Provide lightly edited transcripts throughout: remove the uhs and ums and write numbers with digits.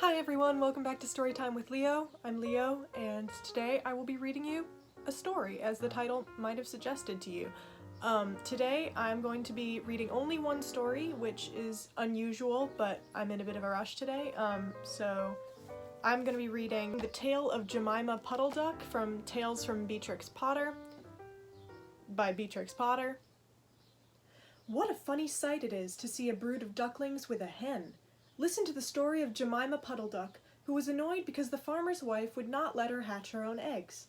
Hi everyone, welcome back to Storytime with Leo. I'm Leo, and today I will be reading you a story, as the title might have suggested to you. Today I'm going to be reading only one story, which is unusual, but I'm in a bit of a rush today. So I'm going to be reading The Tale of Jemima Puddleduck from Tales from Beatrix Potter by Beatrix Potter. What a funny sight it is to see a brood of ducklings with a hen. Listen to the story of Jemima Puddleduck, who was annoyed because the farmer's wife would not let her hatch her own eggs.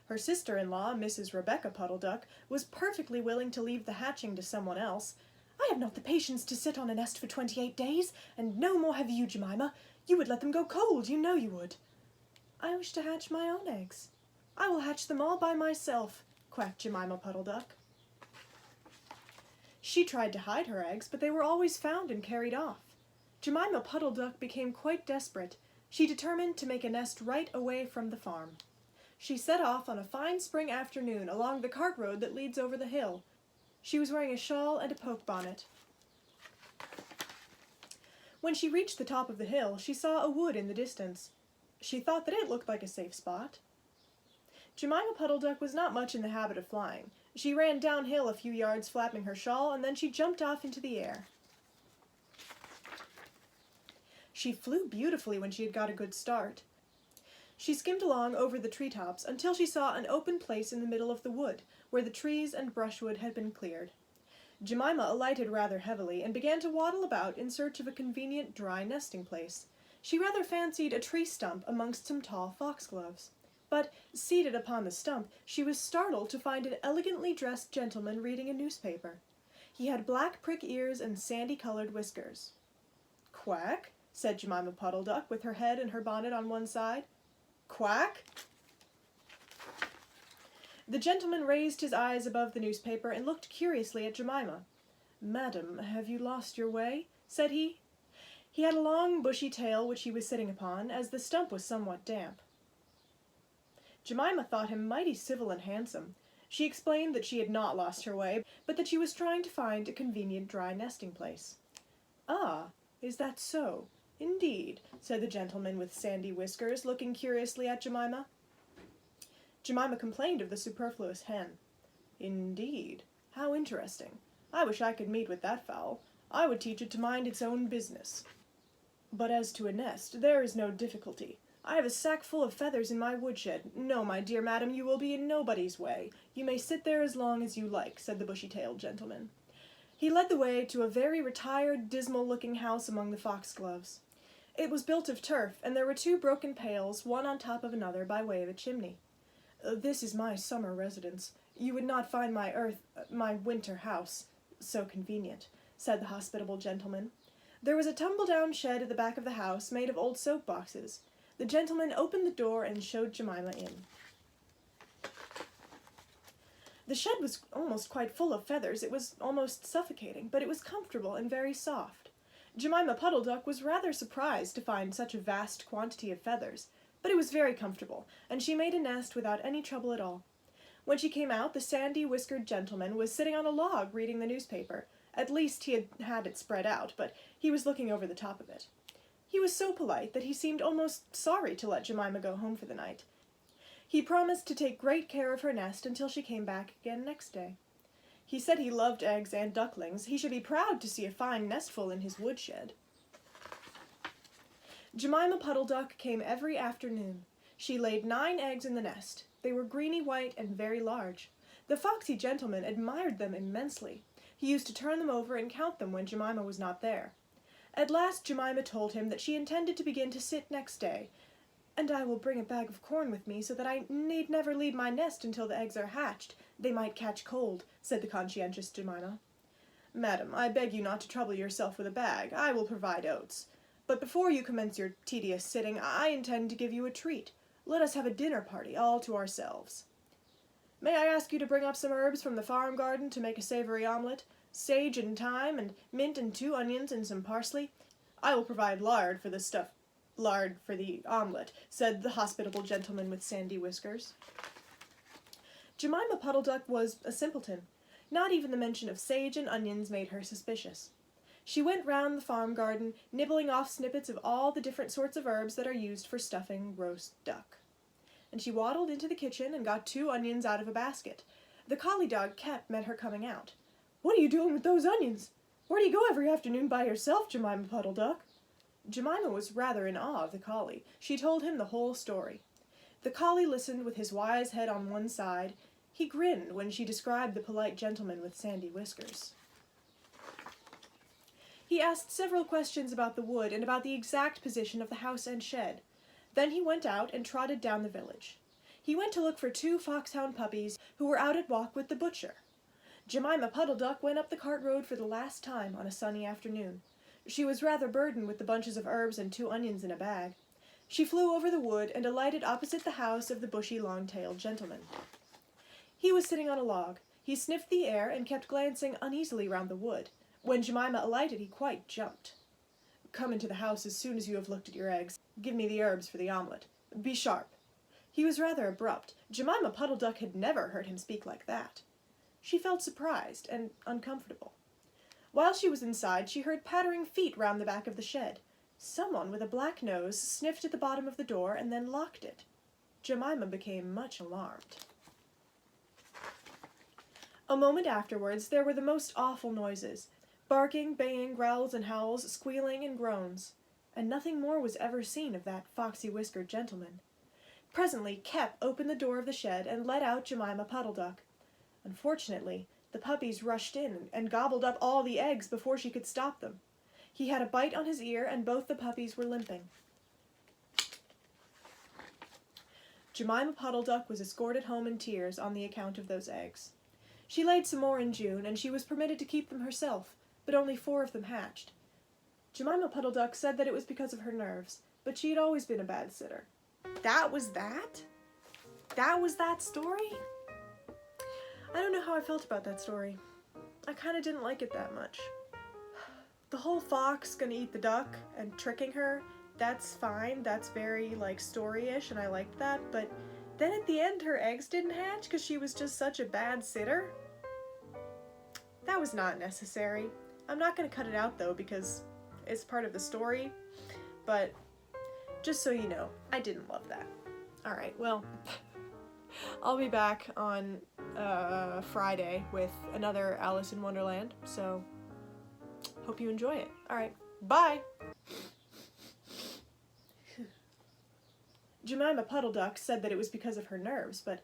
Her sister-in-law, Mrs. Rebecca Puddleduck, was perfectly willing to leave the hatching to someone else. "I have not the patience to sit on a nest for 28 days, and no more have you, Jemima. You would let them go cold, you know you would." "I wish to hatch my own eggs." "I will hatch them all by myself," quacked Jemima Puddleduck. She tried to hide her eggs, but they were always found and carried off. Jemima Puddleduck became quite desperate. She determined to make a nest right away from the farm. She set off on a fine spring afternoon along the cart road that leads over the hill. She was wearing a shawl and a poke bonnet. When she reached the top of the hill, she saw a wood in the distance. She thought that it looked like a safe spot. Jemima Puddleduck was not much in the habit of flying. She ran downhill a few yards flapping her shawl, and then she jumped off into the air. She flew beautifully when she had got a good start. She skimmed along over the treetops until she saw an open place in the middle of the wood, where the trees and brushwood had been cleared. Jemima alighted rather heavily and began to waddle about in search of a convenient dry nesting place. She rather fancied a tree stump amongst some tall foxgloves. But, seated upon the stump, she was startled to find an elegantly dressed gentleman reading a newspaper. He had black prick ears and sandy-colored whiskers. "Quack," said Jemima Puddleduck, with her head and her bonnet on one side. "Quack!" The gentleman raised his eyes above the newspaper and looked curiously at Jemima. "Madam, have you lost your way?" said he. He had a long, bushy tail which he was sitting upon, as the stump was somewhat damp. Jemima thought him mighty civil and handsome. She explained that she had not lost her way, but that she was trying to find a convenient dry nesting place. "Ah, is that so? Indeed," said the gentleman with sandy whiskers, looking curiously at Jemima. Jemima complained of the superfluous hen. "Indeed, how interesting. I wish I could meet with that fowl. I would teach it to mind its own business. But as to a nest, there is no difficulty. I have a sack full of feathers in my woodshed. No, my dear madam, you will be in nobody's way. You may sit there as long as you like," said the bushy-tailed gentleman. He led the way to a very retired, dismal-looking house among the foxgloves. It was built of turf, and there were two broken pails, one on top of another, by way of a chimney. "This is my summer residence. You would not find my winter house so convenient," said the hospitable gentleman. There was a tumble-down shed at the back of the house, made of old soap-boxes. The gentleman opened the door and showed Jemima in. The shed was almost quite full of feathers. It was almost suffocating, but it was comfortable and very soft. Jemima Puddleduck was rather surprised to find such a vast quantity of feathers, but it was very comfortable, and she made a nest without any trouble at all. When she came out, the sandy-whiskered gentleman was sitting on a log reading the newspaper. At least he had had it spread out, but he was looking over the top of it. He was so polite that he seemed almost sorry to let Jemima go home for the night. He promised to take great care of her nest until she came back again next day. He said he loved eggs and ducklings. He should be proud to see a fine nestful in his woodshed. Jemima Puddleduck came every afternoon. She laid 9 eggs in the nest. They were greeny-white and very large. The foxy gentleman admired them immensely. He used to turn them over and count them when Jemima was not there. At last Jemima told him that she intended to begin to sit next day. "And I will bring a bag of corn with me, so that I need never leave my nest until the eggs are hatched. They might catch cold," said the conscientious Jemima. "Madam, I beg you not to trouble yourself with a bag. I will provide oats. But before you commence your tedious sitting, I intend to give you a treat. Let us have a dinner party, all to ourselves. May I ask you to bring up some herbs from the farm garden to make a savory omelette? Sage and thyme, and mint and 2 onions and some parsley. I will provide lard for the omelette," said the hospitable gentleman with sandy whiskers. Jemima Puddleduck was a simpleton. Not even the mention of sage and onions made her suspicious. She went round the farm garden, nibbling off snippets of all the different sorts of herbs that are used for stuffing roast duck. And she waddled into the kitchen and got 2 onions out of a basket. The collie dog Kep met her coming out. "What are you doing with those onions? Where do you go every afternoon by yourself, Jemima Puddleduck?" Jemima was rather in awe of the collie. She told him the whole story. The collie listened with his wise head on one side. He grinned when she described the polite gentleman with sandy whiskers. He asked several questions about the wood and about the exact position of the house and shed. Then he went out and trotted down the village. He went to look for 2 foxhound puppies who were out at walk with the butcher. Jemima Puddleduck went up the cart road for the last time on a sunny afternoon. She was rather burdened with the bunches of herbs and 2 onions in a bag. She flew over the wood and alighted opposite the house of the bushy, long-tailed gentleman. He was sitting on a log. He sniffed the air and kept glancing uneasily round the wood. When Jemima alighted, he quite jumped. "Come into the house as soon as you have looked at your eggs. Give me the herbs for the omelette. Be sharp." He was rather abrupt. Jemima Puddleduck had never heard him speak like that. She felt surprised and uncomfortable. While she was inside, she heard pattering feet round the back of the shed. Someone with a black nose sniffed at the bottom of the door and then locked it. Jemima became much alarmed. A moment afterwards, there were the most awful noises. Barking, baying, growls and howls, squealing and groans. And nothing more was ever seen of that foxy-whiskered gentleman. Presently, Kep opened the door of the shed and let out Jemima Puddleduck. Unfortunately, the puppies rushed in and gobbled up all the eggs before she could stop them. He had a bite on his ear, and both the puppies were limping. Jemima Puddleduck was escorted home in tears on the account of those eggs. She laid some more in June, and she was permitted to keep them herself, but only 4 of them hatched. Jemima Puddleduck said that it was because of her nerves, but she had always been a bad sitter. That was that? That was that story? I don't know how I felt about that story. I kind of didn't like it that much. The whole fox gonna eat the duck and tricking her, that's fine. That's very, story-ish, and I liked that, but then at the end her eggs didn't hatch because she was just such a bad sitter? That was not necessary. I'm not gonna cut it out, though, because it's part of the story, but just so you know, I didn't love that. Alright, well, I'll be back on Friday with another Alice in Wonderland, so hope you enjoy it. Alright, bye! Jemima Puddleduck said that it was because of her nerves, but